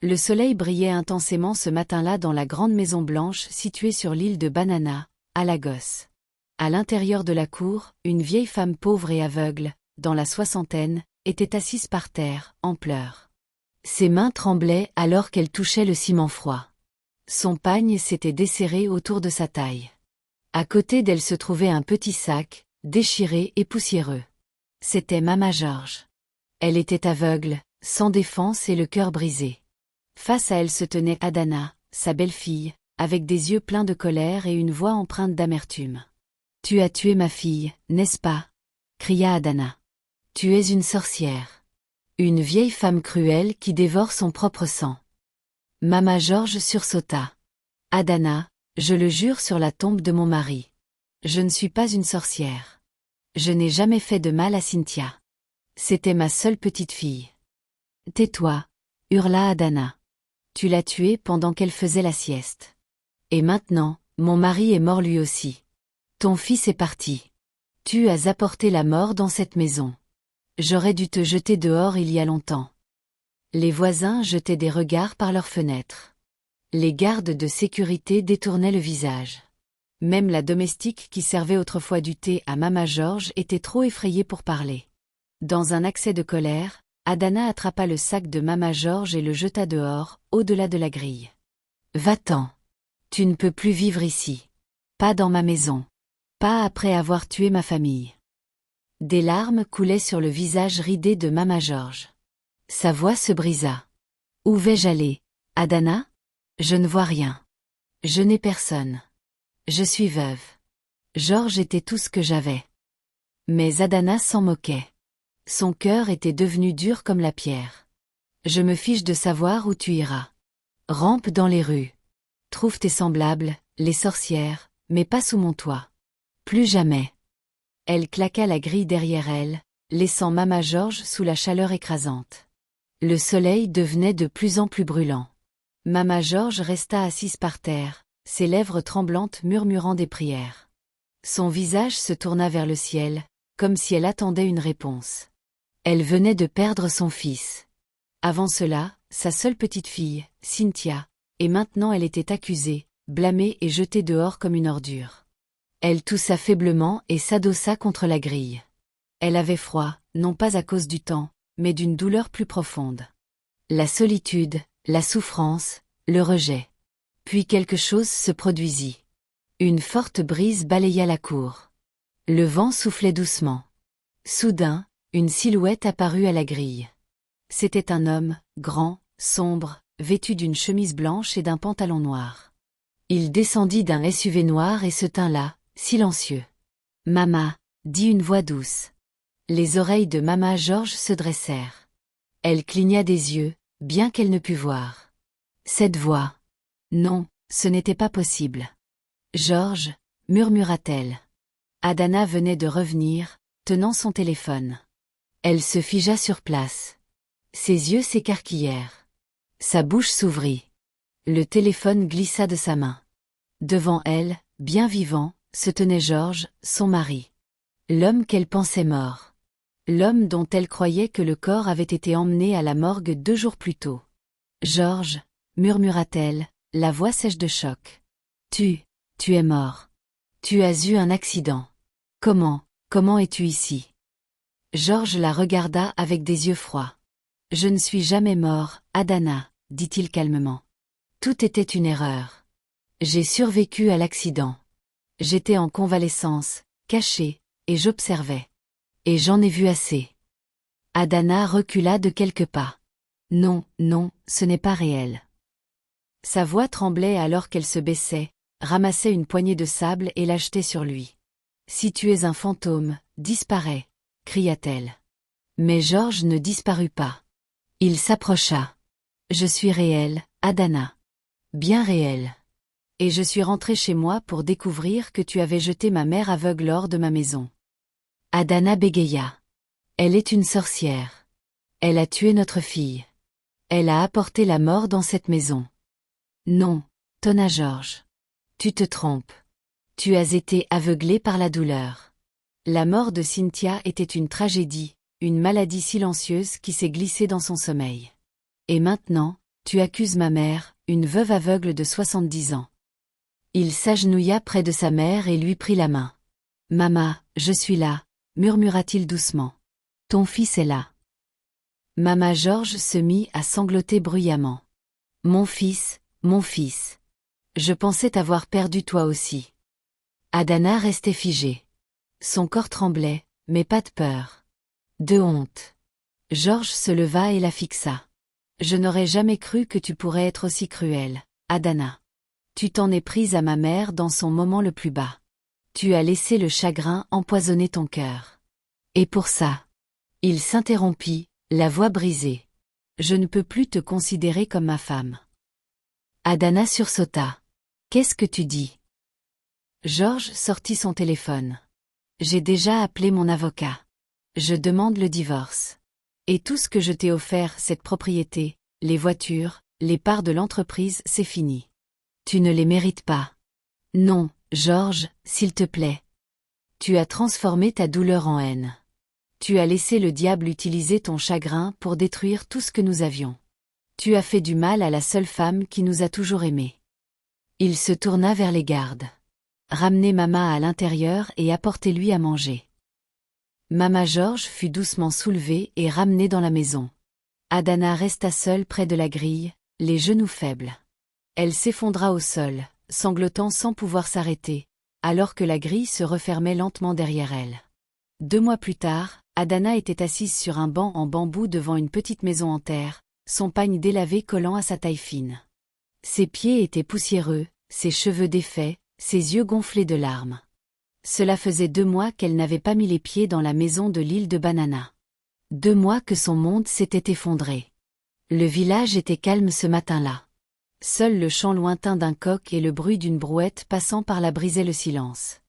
Le soleil brillait intensément ce matin-là dans la grande maison blanche située sur l'île de Banana, à Lagos. À l'intérieur de la cour, une vieille femme pauvre et aveugle, dans la soixantaine, était assise par terre, en pleurs. Ses mains tremblaient alors qu'elle touchait le ciment froid. Son pagne s'était desserré autour de sa taille. À côté d'elle se trouvait un petit sac, déchiré et poussiéreux. C'était Mama George. Elle était aveugle, sans défense et le cœur brisé. Face à elle se tenait Adana, sa belle-fille, avec des yeux pleins de colère et une voix empreinte d'amertume. « Tu as tué ma fille, n'est-ce pas ?» cria Adana. « Tu es une sorcière. Une vieille femme cruelle qui dévore son propre sang. » Mama George sursauta. « Adana, je le jure sur la tombe de mon mari. Je ne suis pas une sorcière. Je n'ai jamais fait de mal à Cynthia. C'était ma seule petite fille. »« Tais-toi » hurla Adana. « Tu l'as tuée pendant qu'elle faisait la sieste. Et maintenant, mon mari est mort lui aussi. Ton fils est parti. Tu as apporté la mort dans cette maison. J'aurais dû te jeter dehors il y a longtemps. » Les voisins jetaient des regards par leurs fenêtres. Les gardes de sécurité détournaient le visage. Même la domestique qui servait autrefois du thé à Mama George était trop effrayée pour parler. Dans un accès de colère, Adana attrapa le sac de Mama George et le jeta dehors, au-delà de la grille. « Va-t'en. Tu ne peux plus vivre ici. Pas dans ma maison. Pas après avoir tué ma famille. » Des larmes coulaient sur le visage ridé de Mama George. Sa voix se brisa. « Où vais-je aller, Adana ? Je ne vois rien. Je n'ai personne. Je suis veuve. George était tout ce que j'avais. » Mais Adana s'en moquait. Son cœur était devenu dur comme la pierre. « Je me fiche de savoir où tu iras. Rampe dans les rues. Trouve tes semblables, les sorcières, mais pas sous mon toit. Plus jamais. » Elle claqua la grille derrière elle, laissant Mama George sous la chaleur écrasante. Le soleil devenait de plus en plus brûlant. Mama George resta assise par terre, ses lèvres tremblantes murmurant des prières. Son visage se tourna vers le ciel, comme si elle attendait une réponse. Elle venait de perdre son fils. Avant cela, sa seule petite fille, Cynthia, et maintenant elle était accusée, blâmée et jetée dehors comme une ordure. Elle toussa faiblement et s'adossa contre la grille. Elle avait froid, non pas à cause du temps, mais d'une douleur plus profonde. La solitude, la souffrance, le rejet. Puis quelque chose se produisit. Une forte brise balaya la cour. Le vent soufflait doucement. Soudain, une silhouette apparut à la grille. C'était un homme, grand, sombre, vêtu d'une chemise blanche et d'un pantalon noir. Il descendit d'un SUV noir et se tint là, silencieux. « Mama » dit une voix douce. Les oreilles de Mama George se dressèrent. Elle cligna des yeux, bien qu'elle ne pût voir. Cette voix. Non, ce n'était pas possible. « George » murmura-t-elle. Adana venait de revenir, tenant son téléphone. Elle se figea sur place. Ses yeux s'écarquillèrent. Sa bouche s'ouvrit. Le téléphone glissa de sa main. Devant elle, bien vivant, se tenait George, son mari. L'homme qu'elle pensait mort. L'homme dont elle croyait que le corps avait été emmené à la morgue 2 jours plus tôt. « George » murmura-t-elle, la voix sèche de choc. « Tu es mort. Tu as eu un accident. Comment es-tu ici ?» George la regarda avec des yeux froids. « Je ne suis jamais mort, Adana » dit-il calmement. « Tout était une erreur. J'ai survécu à l'accident. J'étais en convalescence, caché, et j'observais. Et j'en ai vu assez. » Adana recula de quelques pas. « Non, ce n'est pas réel. » Sa voix tremblait alors qu'elle se baissait, ramassait une poignée de sable et la jetait sur lui. « Si tu es un fantôme, disparais » cria-t-elle. Mais George ne disparut pas. Il s'approcha. « Je suis réel, Adana. Bien réel. Et je suis rentré chez moi pour découvrir que tu avais jeté ma mère aveugle hors de ma maison. » Adana bégaya. « Elle est une sorcière. Elle a tué notre fille. Elle a apporté la mort dans cette maison. » « Non, tonna George. Tu te trompes. Tu as été aveuglé par la douleur. La mort de Cynthia était une tragédie, une maladie silencieuse qui s'est glissée dans son sommeil. Et maintenant, Tu accuses ma mère, une veuve aveugle de 70 ans. Il s'agenouilla près de sa mère et lui prit la main. Mama, je suis là, murmura-t-il doucement. Ton fils est là. Mama George se mit à sangloter bruyamment. Mon fils, mon fils. Je pensais t'avoir perdu toi aussi. Adana restait figée. Son corps tremblait, mais pas de peur. De honte. George se leva et la fixa. Je n'aurais jamais cru que tu pourrais être aussi cruelle, Adana. Tu t'en es prise à ma mère dans son moment le plus bas. Tu as laissé le chagrin empoisonner ton cœur. Et pour ça. Il s'interrompit, la voix brisée. Je ne peux plus te considérer comme ma femme. Adana sursauta. Qu'est-ce que tu dis? George sortit son téléphone. J'ai déjà appelé mon avocat. Je demande le divorce. Et tout ce que je t'ai offert, cette propriété, les voitures, les parts de l'entreprise, c'est fini. Tu ne les mérites pas. Non, George, s'il te plaît. Tu as transformé ta douleur en haine. Tu as laissé le diable utiliser ton chagrin pour détruire tout ce que nous avions. Tu as fait du mal à la seule femme qui nous a toujours aimés. Il se tourna vers les gardes. Ramenez Mama à l'intérieur et apportez-lui à manger. Mama George fut doucement soulevée et ramenée dans la maison. Adana resta seule près de la grille, les genoux faibles. Elle s'effondra au sol, sanglotant sans pouvoir s'arrêter, alors que la grille se refermait lentement derrière elle. 2 mois plus tard, Adana était assise sur un banc en bambou devant une petite maison en terre, son pagne délavé collant à sa taille fine. Ses pieds étaient poussiéreux, ses cheveux défaits, ses yeux gonflés de larmes. Cela faisait 2 mois qu'elle n'avait pas mis les pieds dans la maison de l'île de Banana. 2 mois que son monde s'était effondré. Le village était calme ce matin-là. Seul le chant lointain d'un coq et le bruit d'une brouette passant par là brisaient le silence.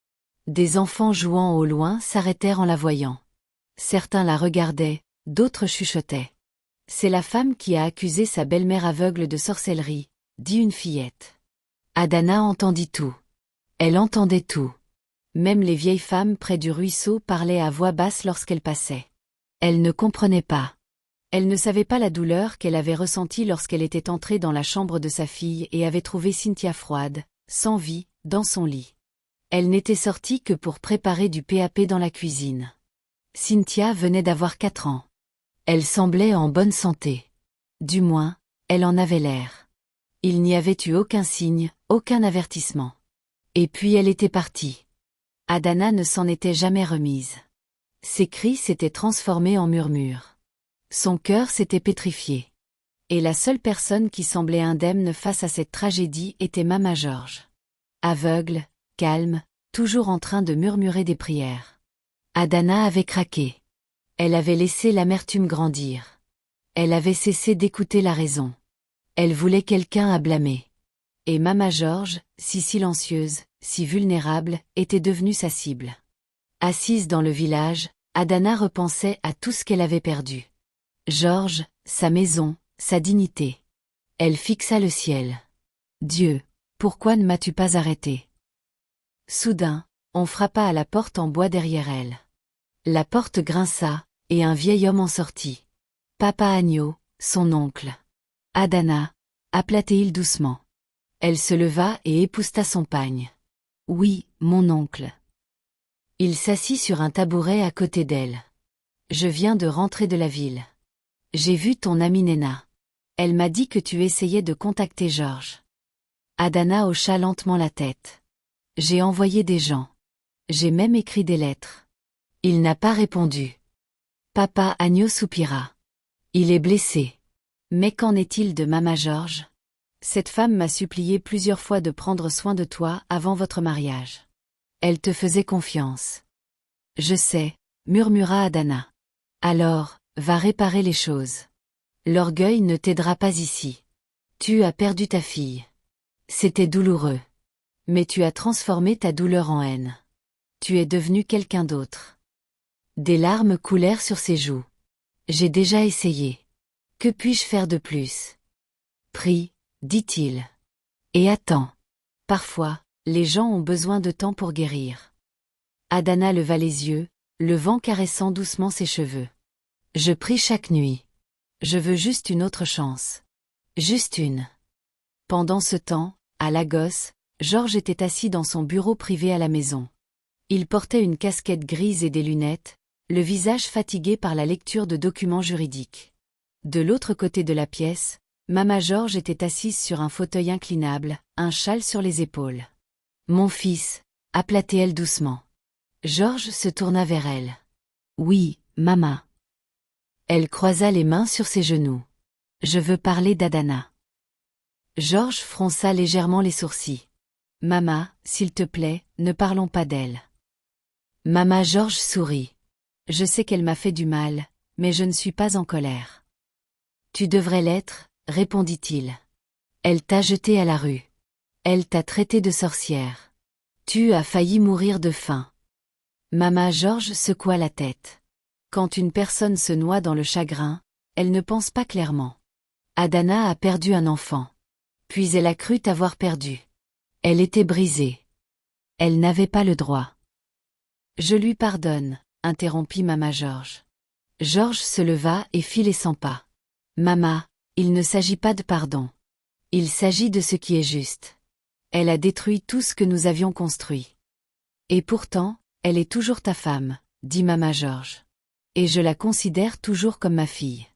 Des enfants jouant au loin s'arrêtèrent en la voyant. Certains la regardaient, d'autres chuchotaient. C'est la femme qui a accusé sa belle-mère aveugle de sorcellerie, dit une fillette. Adana entendit tout. Elle entendait tout. Même les vieilles femmes près du ruisseau parlaient à voix basse lorsqu'elle passait. Elle ne comprenait pas. Elle ne savait pas la douleur qu'elle avait ressentie lorsqu'elle était entrée dans la chambre de sa fille et avait trouvé Cynthia froide, sans vie, dans son lit. Elle n'était sortie que pour préparer du PAP dans la cuisine. Cynthia venait d'avoir 4 ans. Elle semblait en bonne santé. Du moins, elle en avait l'air. Il n'y avait eu aucun signe, aucun avertissement. Et puis elle était partie. Adana ne s'en était jamais remise. Ses cris s'étaient transformés en murmures. Son cœur s'était pétrifié. Et la seule personne qui semblait indemne face à cette tragédie était Mama George. Aveugle, calme, toujours en train de murmurer des prières. Adana avait craqué. Elle avait laissé l'amertume grandir. Elle avait cessé d'écouter la raison. Elle voulait quelqu'un à blâmer. Et Mama George, si silencieuse, si vulnérable, était devenue sa cible. Assise dans le village, Adana repensait à tout ce qu'elle avait perdu. George, sa maison, sa dignité. Elle fixa le ciel. Dieu, pourquoi ne m'as-tu pas arrêté? Soudain, on frappa à la porte en bois derrière elle. La porte grinça, et un vieil homme en sortit. Papa Agneau, son oncle. Adana, appela-t-il doucement. Elle se leva et épousseta son pagne. Oui, mon oncle. Il s'assit sur un tabouret à côté d'elle. Je viens de rentrer de la ville. J'ai vu ton amie Nena. Elle m'a dit que tu essayais de contacter George. Adana hocha lentement la tête. J'ai envoyé des gens. J'ai même écrit des lettres. Il n'a pas répondu. Papa Agneau soupira. Il est blessé. Mais qu'en est-il de Mama George? Cette femme m'a supplié plusieurs fois de prendre soin de toi avant votre mariage. Elle te faisait confiance. Je sais, murmura Adana. Alors, va réparer les choses. L'orgueil ne t'aidera pas ici. Tu as perdu ta fille. C'était douloureux. Mais tu as transformé ta douleur en haine. Tu es devenu quelqu'un d'autre. Des larmes coulèrent sur ses joues. J'ai déjà essayé. Que puis-je faire de plus? Prie, dit-il. Et attends. Parfois, les gens ont besoin de temps pour guérir. Adana leva les yeux, le vent caressant doucement ses cheveux. Je prie chaque nuit. Je veux juste une autre chance. Juste une. Pendant ce temps, à Lagos, Georges était assis dans son bureau privé à la maison. Il portait une casquette grise et des lunettes, le visage fatigué par la lecture de documents juridiques. De l'autre côté de la pièce, Mama Georges était assise sur un fauteuil inclinable, un châle sur les épaules. « Mon fils », appela-t-elle doucement. Georges se tourna vers elle. « Oui, maman. » Elle croisa les mains sur ses genoux. « Je veux parler d'Adana. » Georges fronça légèrement les sourcils. « Maman, s'il te plaît, ne parlons pas d'elle. » Mama Georges sourit. « Je sais qu'elle m'a fait du mal, mais je ne suis pas en colère. »« Tu devrais l'être, » répondit-il. « Elle t'a jeté à la rue. Elle t'a traité de sorcière. Tu as failli mourir de faim. » Mama Georges secoua la tête. Quand une personne se noie dans le chagrin, elle ne pense pas clairement. Adana a perdu un enfant. Puis elle a cru t'avoir perdu. Elle était brisée. Elle n'avait pas le droit. « Je lui pardonne, » interrompit Mama Georges. Georges se leva et fit les 100 pas. « Mama, il ne s'agit pas de pardon. Il s'agit de ce qui est juste. Elle a détruit tout ce que nous avions construit. Et pourtant, elle est toujours ta femme, » dit Mama Georges. « Et je la considère toujours comme ma fille. »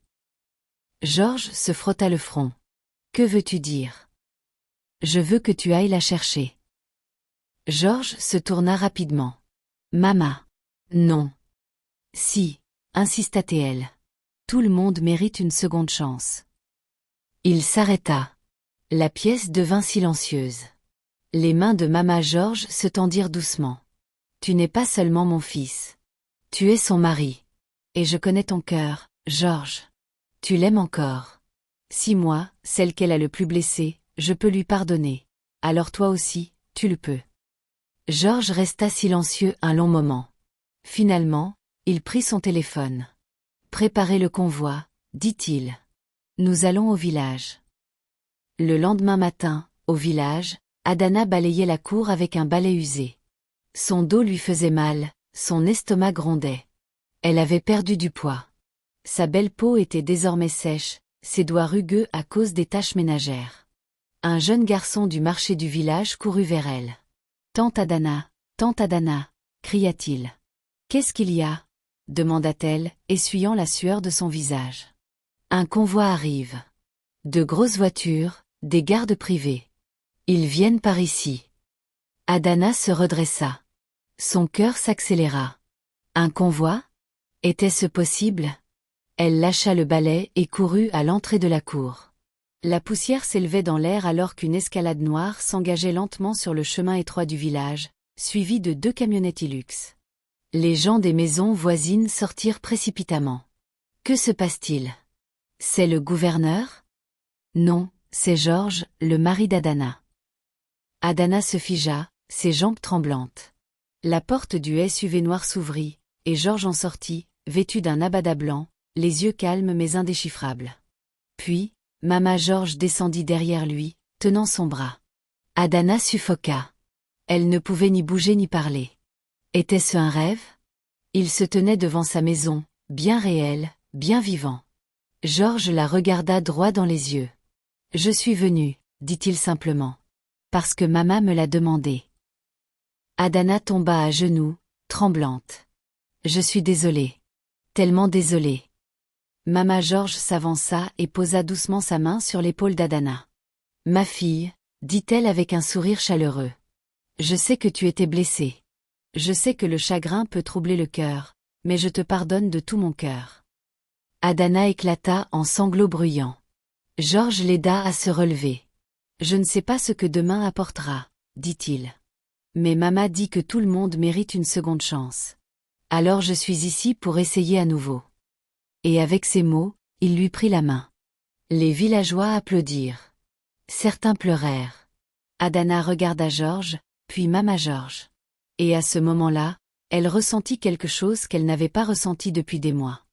Georges se frotta le front. « Que veux-tu dire ? » « Je veux que tu ailles la chercher. » Georges se tourna rapidement. « Mama. »« Non. »« Si, » insista-t-elle. « Tout le monde mérite une seconde chance. » Il s'arrêta. La pièce devint silencieuse. Les mains de Mama Georges se tendirent doucement. « Tu n'es pas seulement mon fils. Tu es son mari. Et je connais ton cœur, Georges. Tu l'aimes encore. Si moi, celle qu'elle a le plus blessée, je peux lui pardonner. Alors toi aussi, tu le peux. » Georges resta silencieux un long moment. Finalement, il prit son téléphone. « Préparez le convoi, » dit-il. « Nous allons au village. » Le lendemain matin, au village, Adana balayait la cour avec un balai usé. Son dos lui faisait mal, son estomac grondait. Elle avait perdu du poids. Sa belle peau était désormais sèche, ses doigts rugueux à cause des tâches ménagères. Un jeune garçon du marché du village courut vers elle. « Tante Adana, cria-t-il. « Qu'est-ce qu'il y a ?» demanda-t-elle, essuyant la sueur de son visage. « Un convoi arrive. De grosses voitures, des gardes privés. Ils viennent par ici. » Adana se redressa. Son cœur s'accéléra. Un convoi ? Était-ce possible ? Elle lâcha le balai et courut à l'entrée de la cour. La poussière s'élevait dans l'air alors qu'une escalade noire s'engageait lentement sur le chemin étroit du village, suivie de 2 camionnettes Hilux. Les gens des maisons voisines sortirent précipitamment. Que se passe-t-il ? C'est le gouverneur ? Non, c'est Georges, le mari d'Adana. Adana se figea, ses jambes tremblantes. La porte du SUV noir s'ouvrit, et Georges en sortit, vêtu d'un abada blanc, les yeux calmes mais indéchiffrables. Puis, Mama Georges descendit derrière lui, tenant son bras. Adana suffoqua. Elle ne pouvait ni bouger ni parler. Était-ce un rêve ? Il se tenait devant sa maison, bien réel, bien vivant. Georges la regarda droit dans les yeux. « Je suis venu, » dit-il simplement. « Parce que Mama me l'a demandé. » Adana tomba à genoux, tremblante. « Je suis désolée. Tellement désolée. » Mama Georges s'avança et posa doucement sa main sur l'épaule d'Adana. « Ma fille, » dit-elle avec un sourire chaleureux. « Je sais que tu étais blessée. Je sais que le chagrin peut troubler le cœur, mais je te pardonne de tout mon cœur. » Adana éclata en sanglots bruyants. Georges l'aida à se relever. « Je ne sais pas ce que demain apportera, » dit-il. « Mais Mama dit que tout le monde mérite une seconde chance. Alors je suis ici pour essayer à nouveau. » Et avec ces mots, il lui prit la main. Les villageois applaudirent. Certains pleurèrent. Adana regarda Georges, puis Mama Georges. Et à ce moment-là, elle ressentit quelque chose qu'elle n'avait pas ressenti depuis des mois.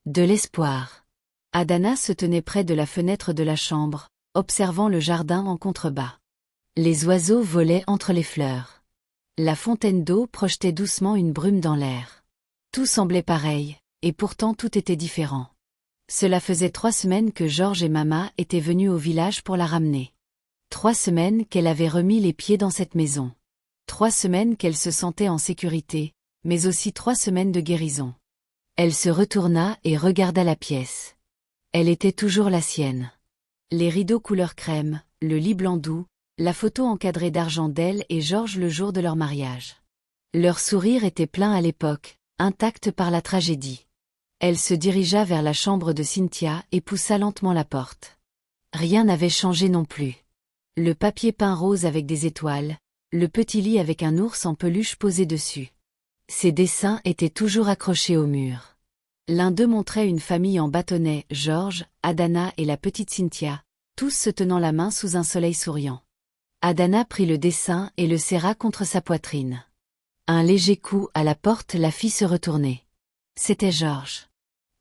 De l'espoir. Adana se tenait près de la fenêtre de la chambre, observant le jardin en contrebas. Les oiseaux volaient entre les fleurs. La fontaine d'eau projetait doucement une brume dans l'air. Tout semblait pareil, et pourtant tout était différent. Cela faisait 3 semaines que Georges et Mama étaient venus au village pour la ramener. 3 semaines qu'elle avait remis les pieds dans cette maison. 3 semaines qu'elle se sentait en sécurité, mais aussi 3 semaines de guérison. Elle se retourna et regarda la pièce. Elle était toujours la sienne. Les rideaux couleur crème, le lit blanc doux, la photo encadrée d'argent d'elle et Georges le jour de leur mariage. Leur sourire était plein à l'époque, intact par la tragédie. Elle se dirigea vers la chambre de Cynthia et poussa lentement la porte. Rien n'avait changé non plus. Le papier peint rose avec des étoiles, le petit lit avec un ours en peluche posé dessus. Ses dessins étaient toujours accrochés au mur. L'un d'eux montrait une famille en bâtonnets, Georges, Adana et la petite Cynthia, tous se tenant la main sous un soleil souriant. Adana prit le dessin et le serra contre sa poitrine. Un léger coup à la porte la fit se retourner. C'était Georges.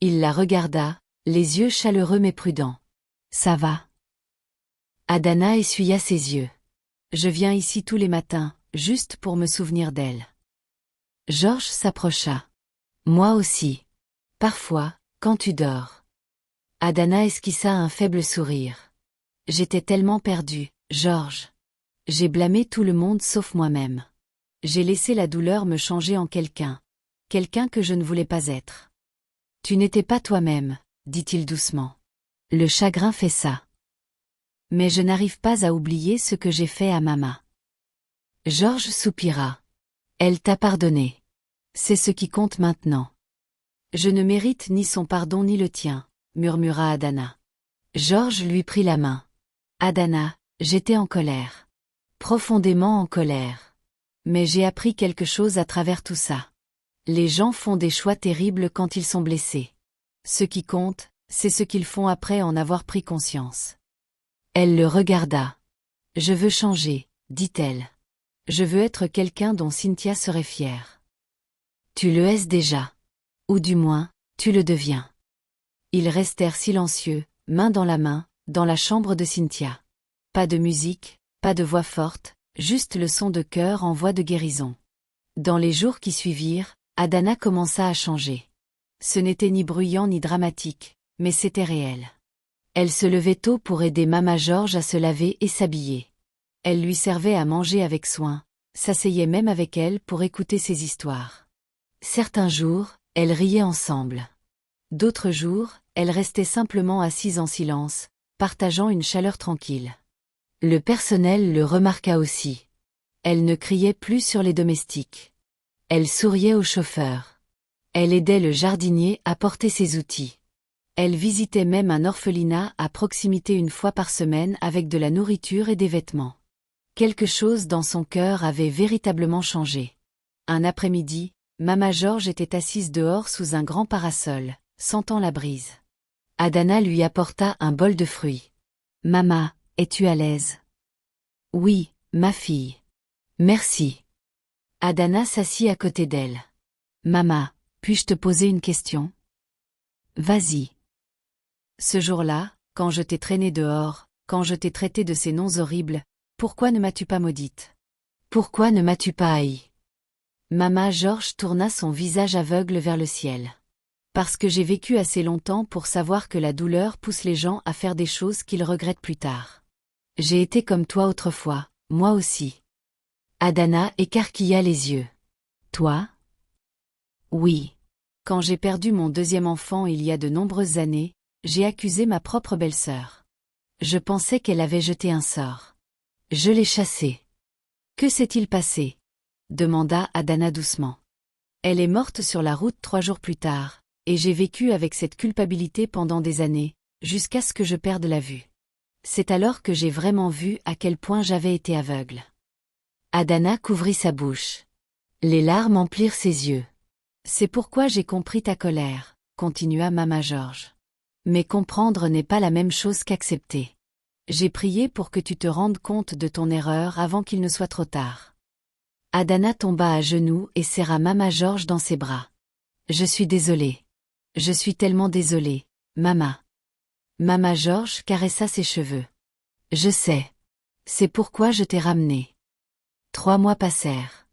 Il la regarda, les yeux chaleureux mais prudents. « Ça va ?» Adana essuya ses yeux. « Je viens ici tous les matins, juste pour me souvenir d'elle. » Georges s'approcha. « Moi aussi. Parfois, quand tu dors. » Adana esquissa un faible sourire. « J'étais tellement perdue, Georges. J'ai blâmé tout le monde sauf moi-même. J'ai laissé la douleur me changer en quelqu'un que je ne voulais pas être. » « Tu n'étais pas toi-même, » dit-il doucement. « Le chagrin fait ça. Mais je n'arrive pas à oublier ce que j'ai fait à Mama. » Georges soupira. « Elle t'a pardonné. C'est ce qui compte maintenant. »« Je ne mérite ni son pardon ni le tien, » murmura Adana. Georges lui prit la main. « Adana, j'étais en colère. Profondément en colère. Mais j'ai appris quelque chose à travers tout ça. Les gens font des choix terribles quand ils sont blessés. Ce qui compte, c'est ce qu'ils font après en avoir pris conscience. » Elle le regarda. « Je veux changer, » dit-elle. « Je veux être quelqu'un dont Cynthia serait fière. »« Tu le es déjà. Ou du moins, tu le deviens. » Ils restèrent silencieux, main dans la main, dans la chambre de Cynthia. Pas de musique, pas de voix forte, juste le son de cœur en voie de guérison. Dans les jours qui suivirent, Adana commença à changer. Ce n'était ni bruyant ni dramatique, mais c'était réel. Elle se levait tôt pour aider Mama Georges à se laver et s'habiller. Elle lui servait à manger avec soin, s'asseyait même avec elle pour écouter ses histoires. Certains jours, elles riaient ensemble. D'autres jours, elles restaient simplement assises en silence, partageant une chaleur tranquille. Le personnel le remarqua aussi. Elle ne criait plus sur les domestiques. Elle souriait au chauffeur. Elle aidait le jardinier à porter ses outils. Elle visitait même un orphelinat à proximité une fois par semaine avec de la nourriture et des vêtements. Quelque chose dans son cœur avait véritablement changé. Un après-midi, Mama Georges était assise dehors sous un grand parasol, sentant la brise. Adana lui apporta un bol de fruits. « Mama, es-tu à l'aise ? » « Oui, ma fille. Merci. » Adana s'assit à côté d'elle. « Mama, puis-je te poser une question ? » « Vas-y. » Ce jour-là, quand je t'ai traînée dehors, quand je t'ai traité de ces noms horribles, pourquoi ne m'as-tu pas maudite ? Pourquoi ne m'as-tu pas haï ? Mama Georges tourna son visage aveugle vers le ciel. Parce que j'ai vécu assez longtemps pour savoir que la douleur pousse les gens à faire des choses qu'ils regrettent plus tard. J'ai été comme toi autrefois, moi aussi. Adana écarquilla les yeux. Toi ? Oui. Quand j'ai perdu mon deuxième enfant il y a de nombreuses années, j'ai accusé ma propre belle-sœur. Je pensais qu'elle avait jeté un sort. Je l'ai chassée. Que s'est-il passé ? Demanda Adana doucement. Elle est morte sur la route 3 jours plus tard, et j'ai vécu avec cette culpabilité pendant des années, jusqu'à ce que je perde la vue. C'est alors que j'ai vraiment vu à quel point j'avais été aveugle. Adana couvrit sa bouche. Les larmes emplirent ses yeux. C'est pourquoi j'ai compris ta colère, continua Mama Georges. Mais comprendre n'est pas la même chose qu'accepter. J'ai prié pour que tu te rendes compte de ton erreur avant qu'il ne soit trop tard. Adana tomba à genoux et serra Mama Georges dans ses bras. Je suis désolée. Je suis tellement désolée, Mama. Mama Georges caressa ses cheveux. Je sais. C'est pourquoi je t'ai ramenée. 3 mois passèrent.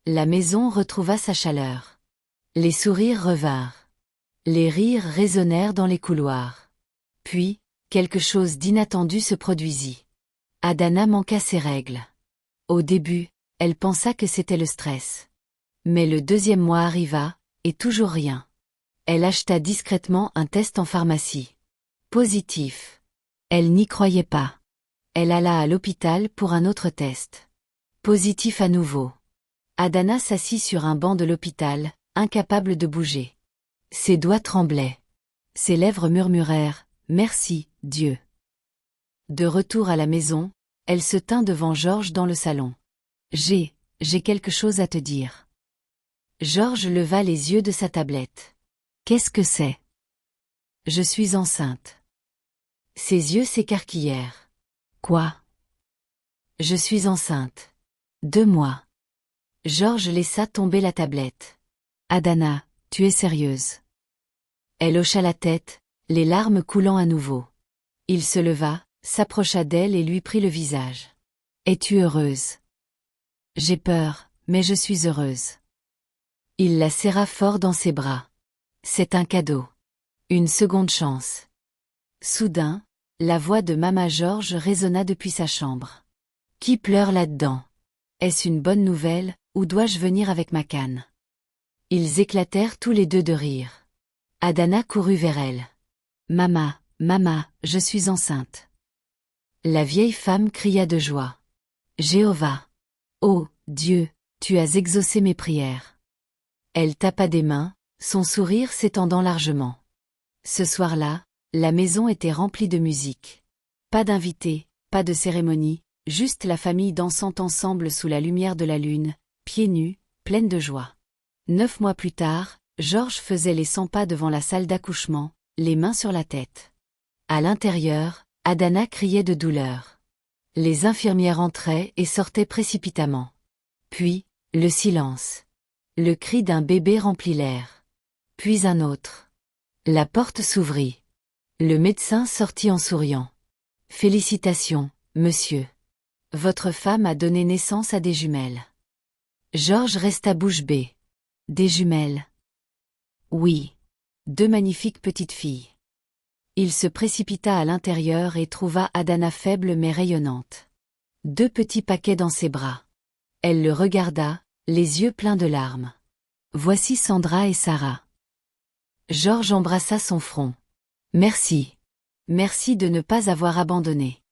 La maison retrouva sa chaleur. Les sourires revinrent. Les rires résonnèrent dans les couloirs. Puis, quelque chose d'inattendu se produisit. Adana manqua ses règles. Au début, elle pensa que c'était le stress. Mais le 2e mois arriva, et toujours rien. Elle acheta discrètement un test en pharmacie. Positif. Elle n'y croyait pas. Elle alla à l'hôpital pour un autre test. Positif à nouveau. Adana s'assit sur un banc de l'hôpital, incapable de bouger. Ses doigts tremblaient. Ses lèvres murmurèrent « Merci, Dieu ». De retour à la maison, elle se tint devant Georges dans le salon. « J'ai quelque chose à te dire. » Georges leva les yeux de sa tablette. « Qu'est-ce que c'est ? » « Je suis enceinte. » Ses yeux s'écarquillèrent. « Quoi ? » ?»« Je suis enceinte. 2 mois. » Georges laissa tomber la tablette. « Adana, tu es sérieuse ?» Elle hocha la tête, les larmes coulant à nouveau. Il se leva, s'approcha d'elle et lui prit le visage. « Es-tu heureuse ? » ?»« J'ai peur, mais je suis heureuse. » Il la serra fort dans ses bras. « C'est un cadeau. Une seconde chance. » Soudain, la voix de Mama Georges résonna depuis sa chambre. « Qui pleure là-dedans ? Est-ce une bonne nouvelle, ou dois-je venir avec ma canne ?» Ils éclatèrent tous les deux de rire. Adana courut vers elle. « Mama, Mama, je suis enceinte. » La vieille femme cria de joie. « Jéhovah! Oh, Dieu, tu as exaucé mes prières. » Elle tapa des mains, son sourire s'étendant largement. Ce soir-là, la maison était remplie de musique. Pas d'invités, pas de cérémonie, juste la famille dansant ensemble sous la lumière de la lune, pieds nus, pleine de joie. 9 mois plus tard, Georges faisait les 100 pas devant la salle d'accouchement, les mains sur la tête. À l'intérieur, Adana criait de douleur. Les infirmières entraient et sortaient précipitamment. Puis, le silence. Le cri d'un bébé remplit l'air. Puis un autre. La porte s'ouvrit. Le médecin sortit en souriant. « Félicitations, monsieur. Votre femme a donné naissance à des jumelles. » Georges resta bouche bée. « Des jumelles ? » ?»« Oui. 2 magnifiques petites filles. » Il se précipita à l'intérieur et trouva Adana faible mais rayonnante. 2 petits paquets dans ses bras. Elle le regarda, les yeux pleins de larmes. « Voici Sandra et Sarah. » Georges embrassa son front. « Merci. Merci de ne pas avoir abandonné. »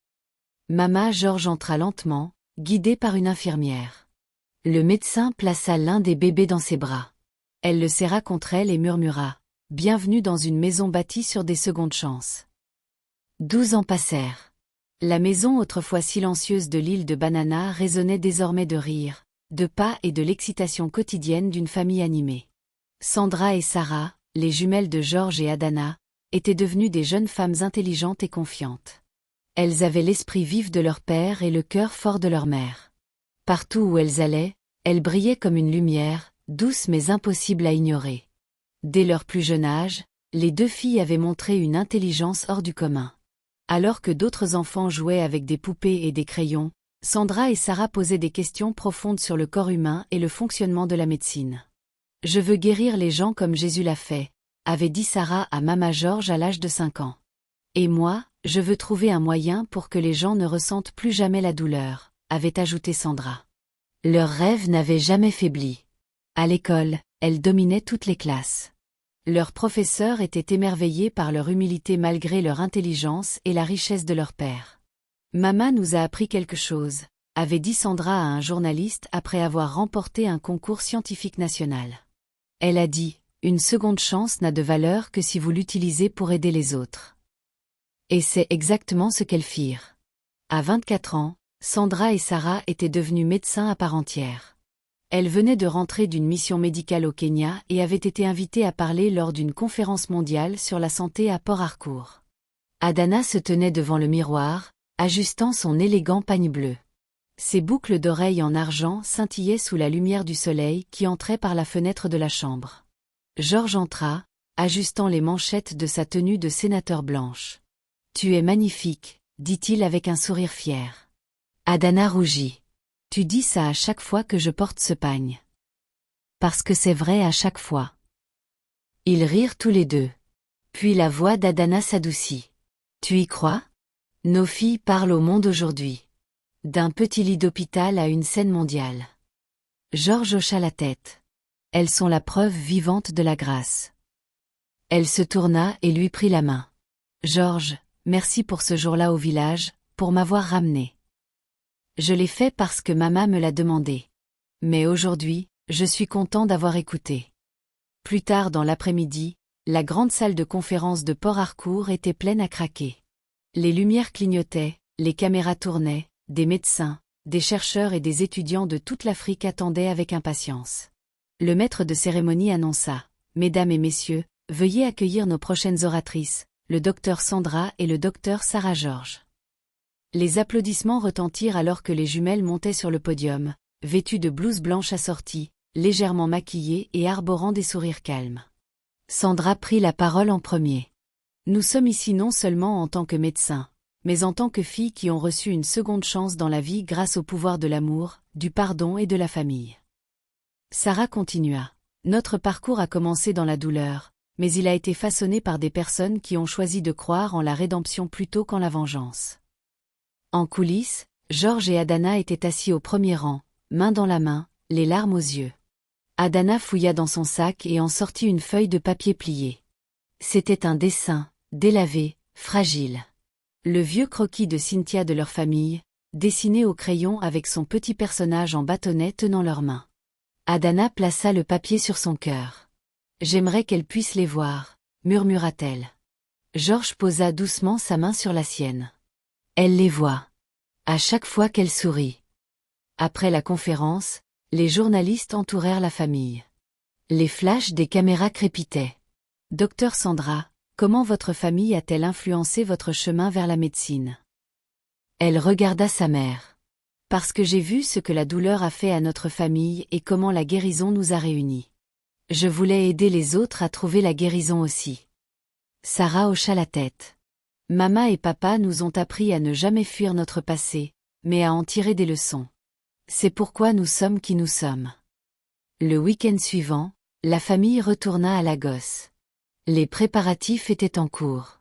Mama Georges entra lentement, guidée par une infirmière. Le médecin plaça l'un des bébés dans ses bras. Elle le serra contre elle et murmura « Bienvenue dans une maison bâtie sur des secondes chances. » 12 ans passèrent. La maison autrefois silencieuse de l'île de Banana résonnait désormais de rires, de pas et de l'excitation quotidienne d'une famille animée. Sandra et Sarah, les jumelles de Georges et Adana, étaient devenues des jeunes femmes intelligentes et confiantes. Elles avaient l'esprit vif de leur père et le cœur fort de leur mère. Partout où elles allaient, elles brillaient comme une lumière, douce mais impossible à ignorer. Dès leur plus jeune âge, les 2 filles avaient montré une intelligence hors du commun. Alors que d'autres enfants jouaient avec des poupées et des crayons, Sandra et Sarah posaient des questions profondes sur le corps humain et le fonctionnement de la médecine. « Je veux guérir les gens comme Jésus l'a fait », avait dit Sarah à Mama Georges à l'âge de 5 ans. « Et moi, je veux trouver un moyen pour que les gens ne ressentent plus jamais la douleur », avait ajouté Sandra. Leurs rêves n'avaient jamais faibli. À l'école, elles dominaient toutes les classes. Leurs professeurs étaient émerveillés par leur humilité malgré leur intelligence et la richesse de leur père. « Mama nous a appris quelque chose », avait dit Sandra à un journaliste après avoir remporté un concours scientifique national. Elle a dit « Une seconde chance n'a de valeur que si vous l'utilisez pour aider les autres. » Et c'est exactement ce qu'elles firent. À 24 ans, Sandra et Sarah étaient devenues médecins à part entière. Elles venaient de rentrer d'une mission médicale au Kenya et avaient été invitées à parler lors d'une conférence mondiale sur la santé à Port Harcourt. Adana se tenait devant le miroir, ajustant son élégant pagne bleu. Ses boucles d'oreilles en argent scintillaient sous la lumière du soleil qui entrait par la fenêtre de la chambre. Georges entra, ajustant les manchettes de sa tenue de sénateur blanche. « Tu es magnifique, » dit-il avec un sourire fier. Adana rougit. « Tu dis ça à chaque fois que je porte ce pagne. » « Parce que c'est vrai à chaque fois. » Ils rirent tous les deux. Puis la voix d'Adana s'adoucit. Tu y crois? Nos filles parlent au monde aujourd'hui. D'un petit lit d'hôpital à une scène mondiale. Georges hocha la tête. Elles sont la preuve vivante de la grâce. Elle se tourna et lui prit la main. Georges, merci pour ce jour-là au village, pour m'avoir ramené. Je l'ai fait parce que maman me l'a demandé. Mais aujourd'hui, je suis content d'avoir écouté. Plus tard dans l'après-midi, la grande salle de conférence de Port-Harcourt était pleine à craquer. Les lumières clignotaient, les caméras tournaient, des médecins, des chercheurs et des étudiants de toute l'Afrique attendaient avec impatience. Le maître de cérémonie annonça « Mesdames et messieurs, veuillez accueillir nos prochaines oratrices, le docteur Sandra et le docteur Sarah Georges. » Les applaudissements retentirent alors que les jumelles montaient sur le podium, vêtues de blouses blanches assorties, légèrement maquillées et arborant des sourires calmes. Sandra prit la parole en premier. « Nous sommes ici non seulement en tant que médecins, mais en tant que filles qui ont reçu une seconde chance dans la vie grâce au pouvoir de l'amour, du pardon et de la famille. » Sarah continua. « Notre parcours a commencé dans la douleur, mais il a été façonné par des personnes qui ont choisi de croire en la rédemption plutôt qu'en la vengeance. » En coulisses, Georges et Adana étaient assis au premier rang, main dans la main, les larmes aux yeux. Adana fouilla dans son sac et en sortit une feuille de papier pliée. C'était un dessin, délavé, fragile. Le vieux croquis de Cynthia de leur famille, dessiné au crayon avec son petit personnage en bâtonnet tenant leurs mains. Adana plaça le papier sur son cœur. « J'aimerais qu'elle puisse les voir, » murmura-t-elle. Georges posa doucement sa main sur la sienne. Elle les voit. À chaque fois qu'elle sourit. Après la conférence, les journalistes entourèrent la famille. Les flashs des caméras crépitaient. « Docteur Sandra, comment votre famille a-t-elle influencé votre chemin vers la médecine ?» Elle regarda sa mère. « Parce que j'ai vu ce que la douleur a fait à notre famille et comment la guérison nous a réunis. Je voulais aider les autres à trouver la guérison aussi. » Sarah hocha la tête. « Maman et papa nous ont appris à ne jamais fuir notre passé, mais à en tirer des leçons. C'est pourquoi nous sommes qui nous sommes. » Le week-end suivant, la famille retourna à Lagos. Les préparatifs étaient en cours.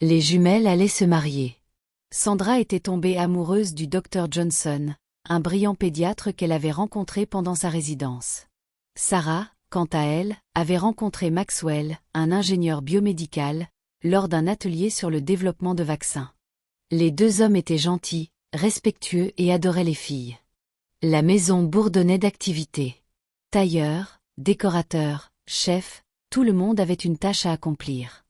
Les jumelles allaient se marier. Sandra était tombée amoureuse du docteur Johnson, un brillant pédiatre qu'elle avait rencontré pendant sa résidence. Sarah, quant à elle, avait rencontré Maxwell, un ingénieur biomédical, lors d'un atelier sur le développement de vaccins. Les deux hommes étaient gentils, respectueux et adoraient les filles. La maison bourdonnait d'activités. Tailleurs, décorateurs, chefs, tout le monde avait une tâche à accomplir.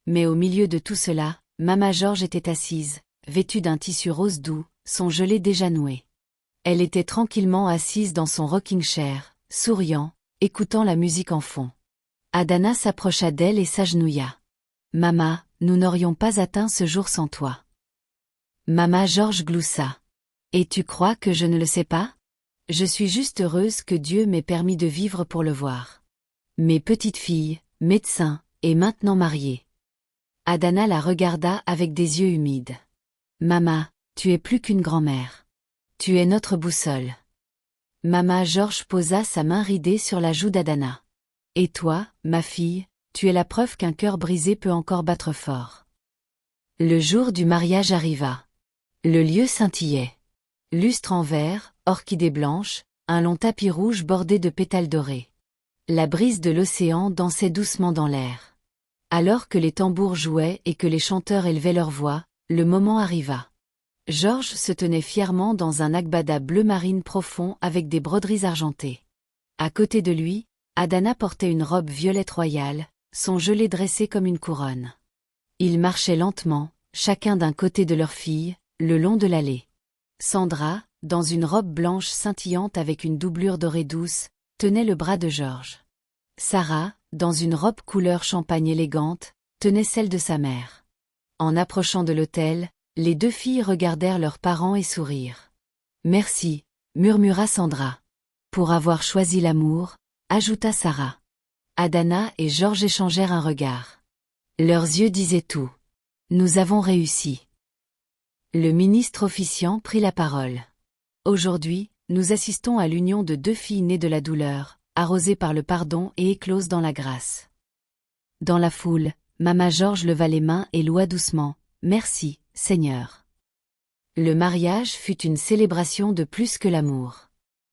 Mais au milieu de tout cela, Maman Georges était assise, vêtue d'un tissu rose doux, son gelé déjà noué. Elle était tranquillement assise dans son rocking chair, souriant, écoutant la musique en fond. Adana s'approcha d'elle et s'agenouilla. « Maman, nous n'aurions pas atteint ce jour sans toi. » Maman Georges gloussa. « Et tu crois que je ne le sais pas? Je suis juste heureuse que Dieu m'ait permis de vivre pour le voir. Mes petites filles, médecins, et maintenant mariées. » Adana la regarda avec des yeux humides. « Maman, tu es plus qu'une grand-mère. Tu es notre boussole. » Maman Georges posa sa main ridée sur la joue d'Adana. « Et toi, ma fille, tu es la preuve qu'un cœur brisé peut encore battre fort. » Le jour du mariage arriva. Le lieu scintillait. Lustre en verre, orchidées blanches, un long tapis rouge bordé de pétales dorés. La brise de l'océan dansait doucement dans l'air. Alors que les tambours jouaient et que les chanteurs élevaient leur voix, le moment arriva. Georges se tenait fièrement dans un agbada bleu marine profond avec des broderies argentées. À côté de lui, Adana portait une robe violette royale, son gelé dressé comme une couronne. Ils marchaient lentement, chacun d'un côté de leur fille, le long de l'allée. Sandra, dans une robe blanche scintillante avec une doublure dorée douce, tenait le bras de Georges. Sarah, dans une robe couleur champagne élégante, tenait celle de sa mère. En approchant de l'autel, les deux filles regardèrent leurs parents et sourirent. « Merci, » murmura Sandra. « Pour avoir choisi l'amour, » ajouta Sarah. Adana et Georges échangèrent un regard. Leurs yeux disaient tout. « Nous avons réussi. » Le ministre officiant prit la parole. « Aujourd'hui, nous assistons à l'union de deux filles nées de la douleur, arrosées par le pardon et écloses dans la grâce. Dans la foule, Mama George leva les mains et loua doucement. « Merci, Seigneur. » Le mariage fut une célébration de plus que l'amour.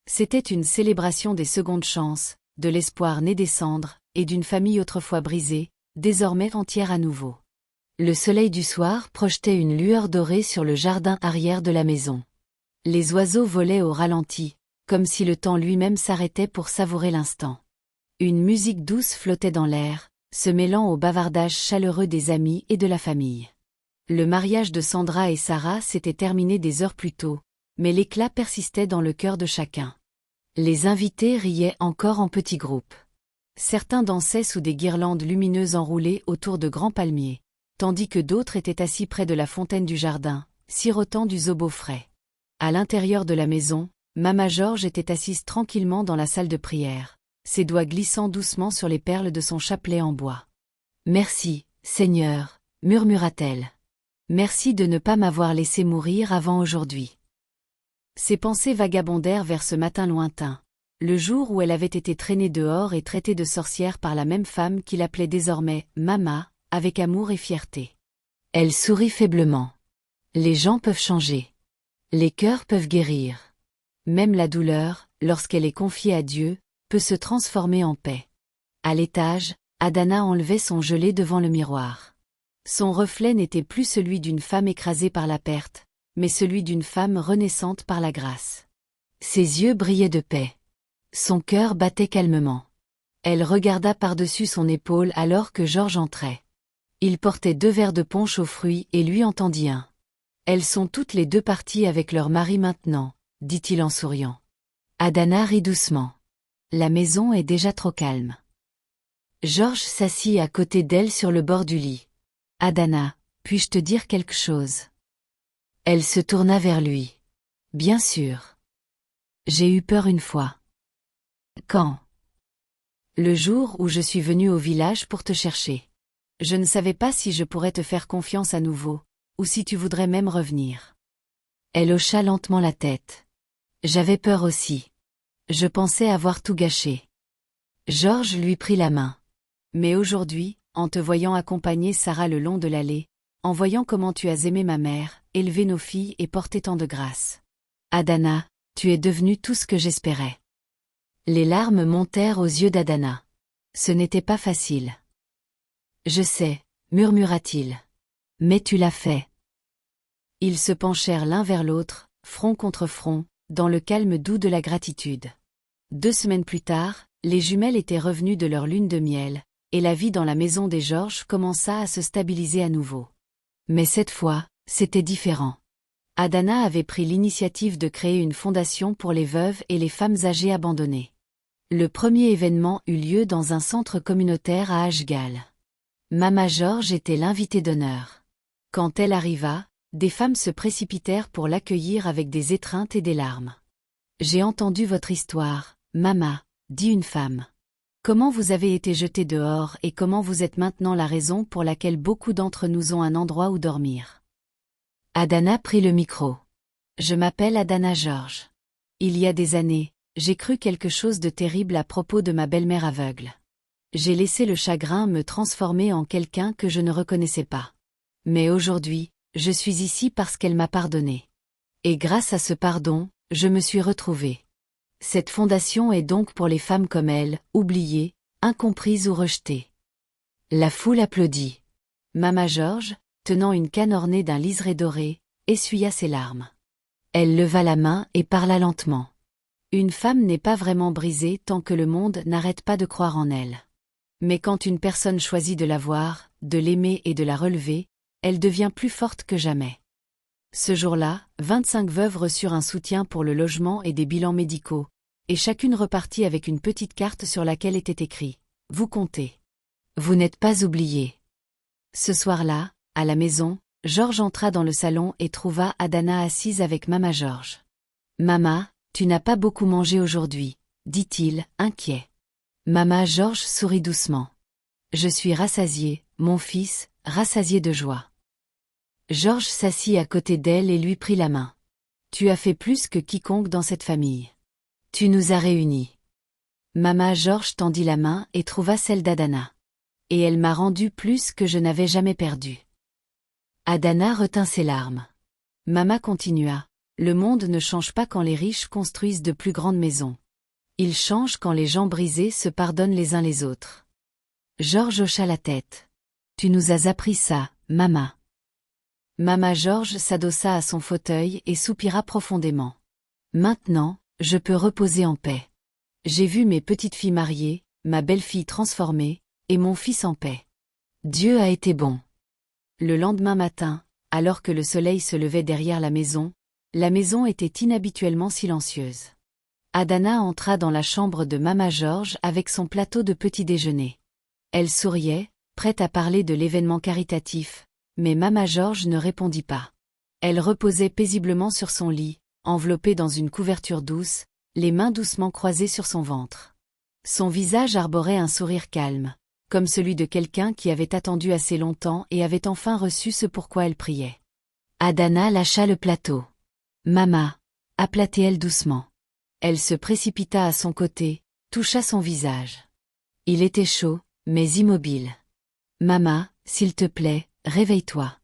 C'était une célébration des secondes chances, de l'espoir né des cendres, et d'une famille autrefois brisée, désormais entière à nouveau. Le soleil du soir projetait une lueur dorée sur le jardin arrière de la maison. Les oiseaux volaient au ralenti, comme si le temps lui-même s'arrêtait pour savourer l'instant. Une musique douce flottait dans l'air, se mêlant au bavardage chaleureux des amis et de la famille. Le mariage de Sandra et Sarah s'était terminé des heures plus tôt, mais l'éclat persistait dans le cœur de chacun. Les invités riaient encore en petits groupes. Certains dansaient sous des guirlandes lumineuses enroulées autour de grands palmiers, tandis que d'autres étaient assis près de la fontaine du jardin, sirotant du zobo frais. À l'intérieur de la maison, Mama George était assise tranquillement dans la salle de prière, ses doigts glissant doucement sur les perles de son chapelet en bois. « Merci, Seigneur, » murmura-t-elle. « Merci de ne pas m'avoir laissé mourir avant aujourd'hui. » Ses pensées vagabondèrent vers ce matin lointain, le jour où elle avait été traînée dehors et traitée de sorcière par la même femme qui l'appelait désormais « Mama », avec amour et fierté. Elle sourit faiblement. Les gens peuvent changer. Les cœurs peuvent guérir. Même la douleur, lorsqu'elle est confiée à Dieu, peut se transformer en paix. À l'étage, Adana enlevait son gelé devant le miroir. Son reflet n'était plus celui d'une femme écrasée par la perte, mais celui d'une femme renaissante par la grâce. Ses yeux brillaient de paix. Son cœur battait calmement. Elle regarda par-dessus son épaule alors que Georges entrait. Il portait 2 verres de punch aux fruits et lui en tendit un. « Elles sont toutes les 2 parties avec leur mari maintenant, » dit-il en souriant. Adana rit doucement. La maison est déjà trop calme. Georges s'assit à côté d'elle sur le bord du lit. « Adana, puis-je te dire quelque chose ?» Elle se tourna vers lui. « Bien sûr. J'ai eu peur une fois. »« Quand ?»« Le jour où je suis venue au village pour te chercher. Je ne savais pas si je pourrais te faire confiance à nouveau, ou si tu voudrais même revenir. » Elle hocha lentement la tête. « J'avais peur aussi. Je pensais avoir tout gâché. » Georges lui prit la main. « Mais aujourd'hui, en te voyant accompagner Sarah le long de l'allée, en voyant comment tu as aimé ma mère, élevé nos filles et porté tant de grâce. Adana, tu es devenue tout ce que j'espérais. » Les larmes montèrent aux yeux d'Adana. Ce n'était pas facile. « Je sais, » murmura-t-il. « Mais tu l'as fait. » Ils se penchèrent l'un vers l'autre, front contre front, dans le calme doux de la gratitude. 2 semaines plus tard, les jumelles étaient revenues de leur lune de miel, et la vie dans la maison des Georges commença à se stabiliser à nouveau. Mais cette fois, c'était différent. Adana avait pris l'initiative de créer une fondation pour les veuves et les femmes âgées abandonnées. Le premier événement eut lieu dans un centre communautaire à Ashgal. Mama George était l'invitée d'honneur. Quand elle arriva, des femmes se précipitèrent pour l'accueillir avec des étreintes et des larmes. « J'ai entendu votre histoire, Mama, » dit une femme. « Comment vous avez été jetée dehors et comment vous êtes maintenant la raison pour laquelle beaucoup d'entre nous ont un endroit où dormir. » Adana prit le micro. « Je m'appelle Adana George. Il y a des années, j'ai cru quelque chose de terrible à propos de ma belle-mère aveugle. J'ai laissé le chagrin me transformer en quelqu'un que je ne reconnaissais pas. Mais aujourd'hui, je suis ici parce qu'elle m'a pardonné. Et grâce à ce pardon, je me suis retrouvée. Cette fondation est donc pour les femmes comme elle, oubliées, incomprises ou rejetées. » La foule applaudit. Mama George, tenant une canne ornée d'un liseré doré, essuya ses larmes. Elle leva la main et parla lentement. « Une femme n'est pas vraiment brisée tant que le monde n'arrête pas de croire en elle. Mais quand une personne choisit de la voir, de l'aimer et de la relever, elle devient plus forte que jamais. » Ce jour-là, 25 veuves reçurent un soutien pour le logement et des bilans médicaux, et chacune repartit avec une petite carte sur laquelle était écrit « Vous comptez. Vous n'êtes pas oubliés. » Ce soir-là, à la maison, Georges entra dans le salon et trouva Adana assise avec Mama George. « Mama, tu n'as pas beaucoup mangé aujourd'hui, » dit-il, inquiet. Mama George sourit doucement. « Je suis rassasié, mon fils, rassasié de joie. » Georges s'assit à côté d'elle et lui prit la main. « Tu as fait plus que quiconque dans cette famille. Tu nous as réunis. » Mama George tendit la main et trouva celle d'Adana. Et elle m'a rendu plus que je n'avais jamais perdu. Adana retint ses larmes. Mama continua. Le monde ne change pas quand les riches construisent de plus grandes maisons. Il change quand les gens brisés se pardonnent les uns les autres. Georges hocha la tête. Tu nous as appris ça, Mama. Mama Georges s'adossa à son fauteuil et soupira profondément. Maintenant, je peux reposer en paix. J'ai vu mes petites filles mariées, ma belle-fille transformée, et mon fils en paix. Dieu a été bon. Le lendemain matin, alors que le soleil se levait derrière la maison était inhabituellement silencieuse. Adana entra dans la chambre de Mama Georges avec son plateau de petit déjeuner. Elle souriait, prête à parler de l'événement caritatif, mais Mama Georges ne répondit pas. Elle reposait paisiblement sur son lit, enveloppée dans une couverture douce, les mains doucement croisées sur son ventre. Son visage arborait un sourire calme, comme celui de quelqu'un qui avait attendu assez longtemps et avait enfin reçu ce pourquoi elle priait. Adana lâcha le plateau. « Mama » appela-t-elle doucement. Elle se précipita à son côté, toucha son visage. Il était chaud, mais immobile. « Mama, s'il te plaît, réveille-toi.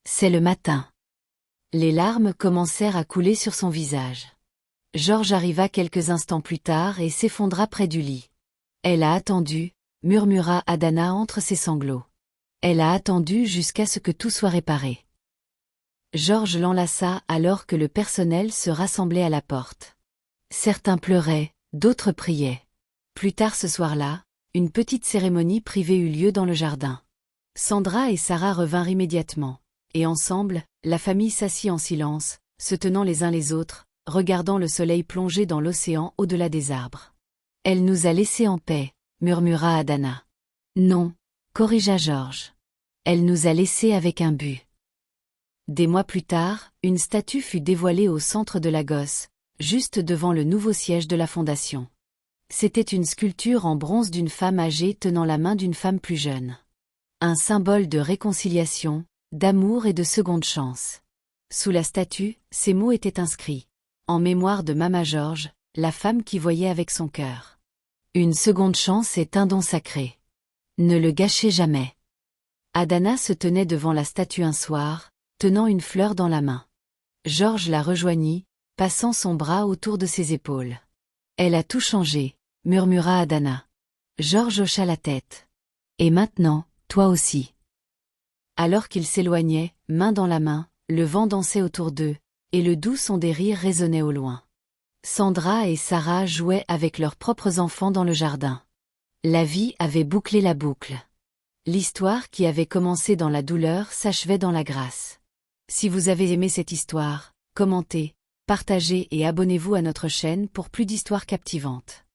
C'est le matin. » Les larmes commencèrent à couler sur son visage. Georges arriva quelques instants plus tard et s'effondra près du lit. « Elle a attendu » murmura Adana entre ses sanglots. Elle a attendu jusqu'à ce que tout soit réparé. Georges l'enlaça alors que le personnel se rassemblait à la porte. Certains pleuraient, d'autres priaient. Plus tard ce soir-là, une petite cérémonie privée eut lieu dans le jardin. Sandra et Sarah revinrent immédiatement, et ensemble, la famille s'assit en silence, se tenant les uns les autres, regardant le soleil plonger dans l'océan au-delà des arbres. « Elle nous a laissés en paix », murmura Adana. « Non », corrigea Georges. « Elle nous a laissés avec un but. » Des mois plus tard, une statue fut dévoilée au centre de Lagos, juste devant le nouveau siège de la fondation. C'était une sculpture en bronze d'une femme âgée tenant la main d'une femme plus jeune. Un symbole de réconciliation, d'amour et de seconde chance. Sous la statue, ces mots étaient inscrits. En mémoire de Mama Georges, la femme qui voyait avec son cœur. Une seconde chance est un don sacré. Ne le gâchez jamais. Adana se tenait devant la statue un soir, tenant une fleur dans la main. Georges la rejoignit, passant son bras autour de ses épaules. « Elle a tout changé », murmura Adana. Georges hocha la tête. « Et maintenant, toi aussi. » Alors qu'ils s'éloignaient, main dans la main, le vent dansait autour d'eux, et le doux son des rires résonnait au loin. Sandra et Sarah jouaient avec leurs propres enfants dans le jardin. La vie avait bouclé la boucle. L'histoire qui avait commencé dans la douleur s'achevait dans la grâce. Si vous avez aimé cette histoire, commentez, partagez et abonnez-vous à notre chaîne pour plus d'histoires captivantes.